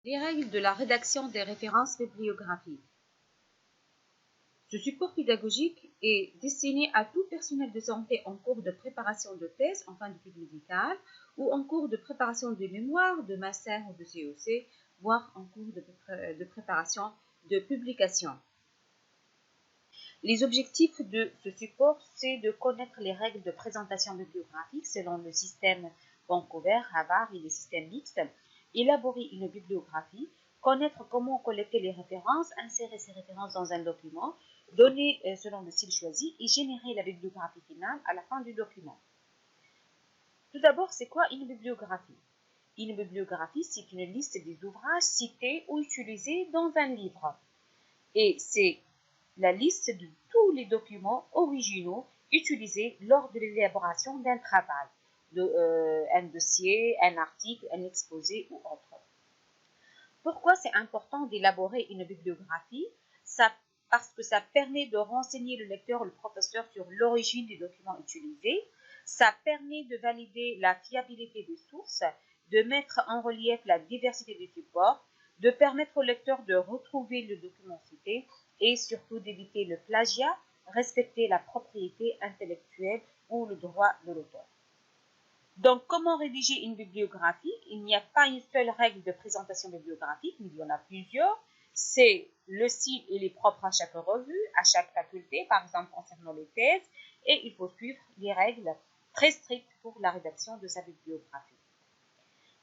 Les règles de la rédaction des références bibliographiques. Ce support pédagogique est destiné à tout personnel de santé en cours de préparation de thèse en fin d'études médicales ou en cours de préparation de mémoire, de master ou de CEC, voire en cours de préparation de publication. Les objectifs de ce support, c'est de connaître les règles de présentation bibliographique selon le système Vancouver, Harvard et les systèmes mixtes, élaborer une bibliographie, connaître comment collecter les références, insérer ces références dans un document, donner selon le style choisi et générer la bibliographie finale à la fin du document. Tout d'abord, c'est quoi une bibliographie? Une bibliographie, c'est une liste des ouvrages cités ou utilisés dans un livre. Et c'est la liste de tous les documents originaux utilisés lors de l'élaboration d'un travail, un dossier, un article, un exposé ou autre. Pourquoi c'est important d'élaborer une bibliographie? Parce que ça permet de renseigner le lecteur ou le professeur sur l'origine des documents utilisés, ça permet de valider la fiabilité des sources, de mettre en relief la diversité des supports, de permettre au lecteur de retrouver le document cité et surtout d'éviter le plagiat, respecter la propriété intellectuelle ou le droit de l'auteur. Donc, comment rédiger une bibliographie? Il n'y a pas une seule règle de présentation bibliographique, mais il y en a plusieurs. C'est le style, il est propre à chaque revue, à chaque faculté, par exemple concernant les thèses, et il faut suivre les règles très strictes pour la rédaction de sa bibliographie.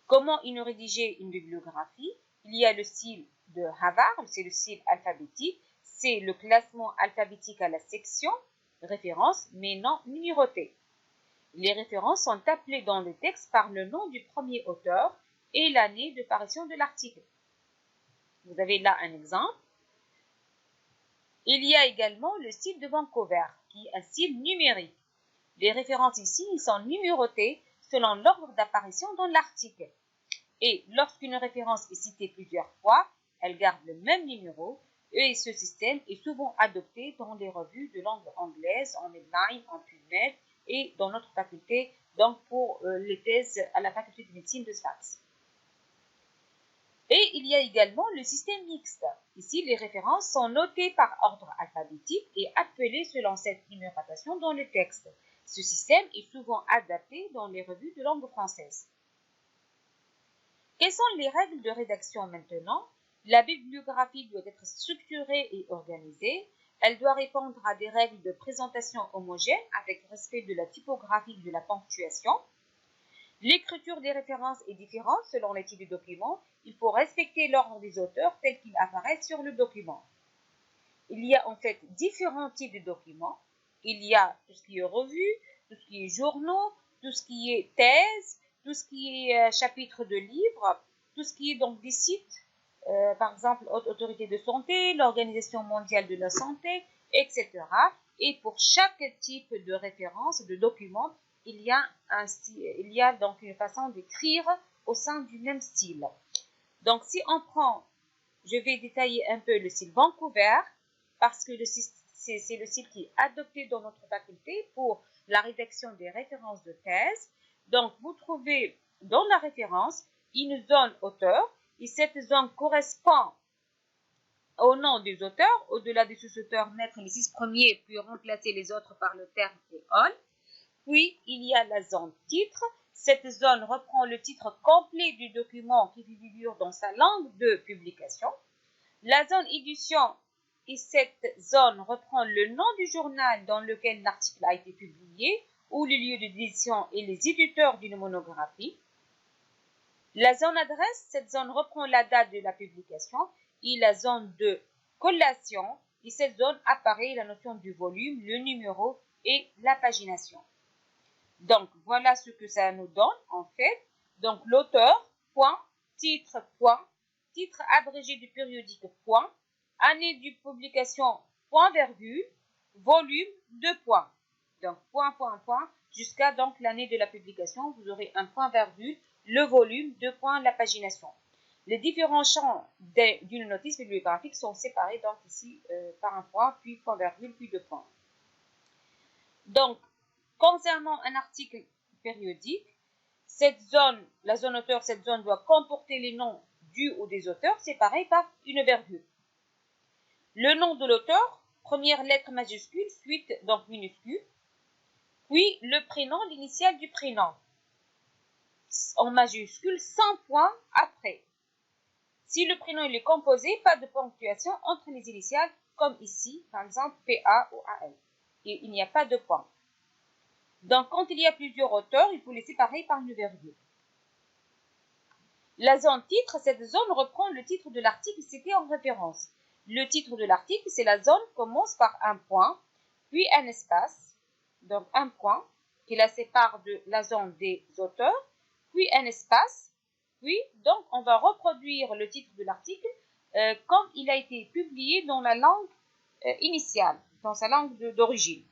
Comment rédiger une bibliographie? Il y a le style de Harvard, c'est le style alphabétique, c'est le classement alphabétique à la section, référence, mais non numérotée. Les références sont appelées dans le texte par le nom du premier auteur et l'année de parution de l'article. Vous avez là un exemple. Il y a également le style de Vancouver, qui est un style numérique. Les références ici sont numérotées selon l'ordre d'apparition dans l'article. Et lorsqu'une référence est citée plusieurs fois, elle garde le même numéro et ce système est souvent adopté dans les revues de langue anglaise, en Medline, en PubMed et dans notre faculté, donc pour les thèses à la faculté de médecine de Sfax. Et il y a également le système mixte. Ici, les références sont notées par ordre alphabétique et appelées selon cette numérotation dans le texte. Ce système est souvent adapté dans les revues de langue française. Quelles sont les règles de rédaction maintenant? La bibliographie doit être structurée et organisée. Elle doit répondre à des règles de présentation homogènes avec respect de la typographie et de la ponctuation. L'écriture des références est différente selon les types de documents. Il faut respecter l'ordre des auteurs tel qu'il apparaît sur le document. Il y a en fait différents types de documents. Il y a tout ce qui est revue, tout ce qui est journaux, tout ce qui est thèse, tout ce qui est chapitre de livres, tout ce qui est donc des sites, par exemple Autorité de santé, l'Organisation mondiale de la santé, etc. Et pour chaque type de référence, de document, il y a donc une façon d'écrire au sein du même style. Donc si on prend, je vais détailler un peu le style Vancouver, parce que c'est le style qui est adopté dans notre faculté pour la rédaction des références de thèse. Donc, vous trouvez dans la référence une zone auteur, et cette zone correspond au nom des auteurs. Au-delà des sous-auteurs, mettre les 6 premiers, puis remplacer les autres par le terme et on. Puis, il y a la zone titre. Cette zone reprend le titre complet du document qui figure dans sa langue de publication. La zone édition, et cette zone reprend le nom du journal dans lequel l'article a été publié, ou le lieu d'édition et les éditeurs d'une monographie. La zone adresse, cette zone reprend la date de la publication, et la zone de collation, et cette zone apparaît la notion du volume, le numéro et la pagination. Donc, voilà ce que ça nous donne, en fait. Donc, l'auteur, point, titre, point, titre abrégé du périodique, point, année de publication, point, virgule, volume, 2 points. Donc, point, point, point, jusqu'à donc l'année de la publication, vous aurez un point, virgule, le volume, 2 points, la pagination. Les différents champs d'une notice bibliographique sont séparés donc ici par un point, puis point, virgule, puis 2 points. Donc, concernant un article périodique, la zone auteur, cette zone doit comporter les noms du ou des auteurs séparés par une virgule. Le nom de l'auteur, première lettre majuscule, suite donc minuscule, puis le prénom, l'initiale du prénom, en majuscule, sans point après. Si le prénom est composé, pas de ponctuation entre les initiales, comme ici, par exemple PA ou AL. Et il n'y a pas de point. Donc, quand il y a plusieurs auteurs, il faut les séparer par une virgule. La zone titre, cette zone reprend le titre de l'article cité en référence. Le titre de l'article, c'est la zone qui commence par un point, puis un espace, donc un point, qui la sépare de la zone des auteurs, puis un espace, puis donc on va reproduire le titre de l'article comme il a été publié dans la langue initiale, dans sa langue d'origine.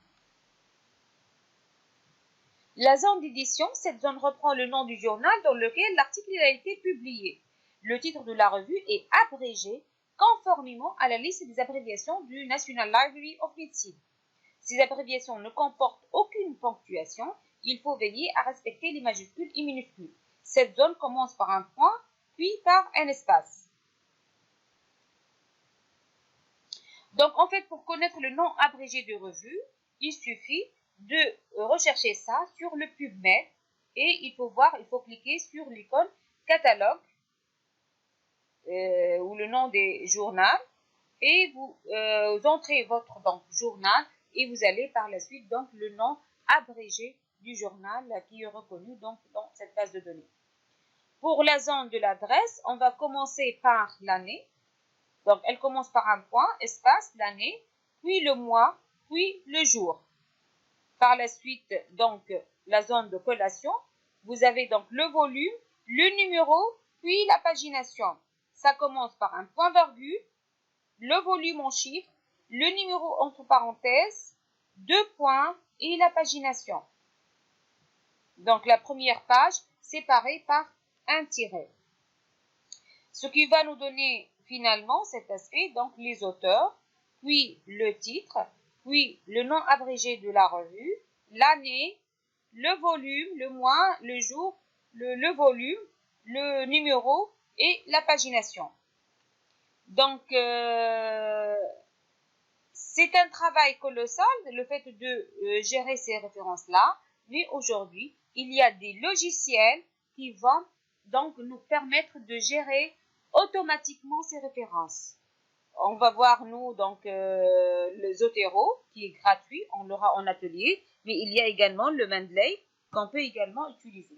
La zone d'édition, cette zone reprend le nom du journal dans lequel l'article a été publié. Le titre de la revue est abrégé conformément à la liste des abréviations du National Library of Medicine. Ces abréviations ne comportent aucune ponctuation, il faut veiller à respecter les majuscules et minuscules. Cette zone commence par un point, puis par un espace. Donc, en fait, pour connaître le nom abrégé de revue, il suffit de rechercher ça sur le PubMed et il faut cliquer sur l'icône catalogue ou le nom des journaux et vous entrez votre journal et vous allez par la suite donc le nom abrégé du journal qui est reconnu donc dans cette base de données. Pour la zone de l'adresse, on va commencer par l'année. Donc, elle commence par un point, espace, l'année, puis le mois, puis le jour. Par la suite, donc, la zone de collation, vous avez donc le volume, le numéro, puis la pagination. Ça commence par un point-virgule, le volume en chiffres, le numéro entre parenthèses, 2 points et la pagination. Donc, la première page séparée par un tiret. Ce qui va nous donner finalement cet aspect, donc les auteurs, puis le titre, puis le nom abrégé de la revue, l'année, le volume, le mois, le jour, le volume, le numéro et la pagination. Donc, c'est un travail colossal, le fait de gérer ces références-là, mais aujourd'hui, il y a des logiciels qui vont donc nous permettre de gérer automatiquement ces références. On va voir, nous, donc, le Zotero, qui est gratuit, on l'aura en atelier, mais il y a également le Mendeley, qu'on peut également utiliser.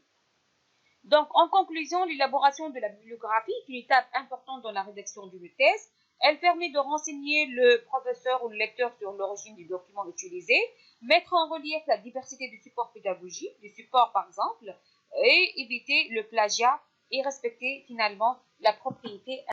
Donc, en conclusion, l'élaboration de la bibliographie est une étape importante dans la rédaction d'une thèse. Elle permet de renseigner le professeur ou le lecteur sur l'origine du document utilisé, mettre en relief la diversité du support pédagogique, du support par exemple, et éviter le plagiat et respecter finalement la propriété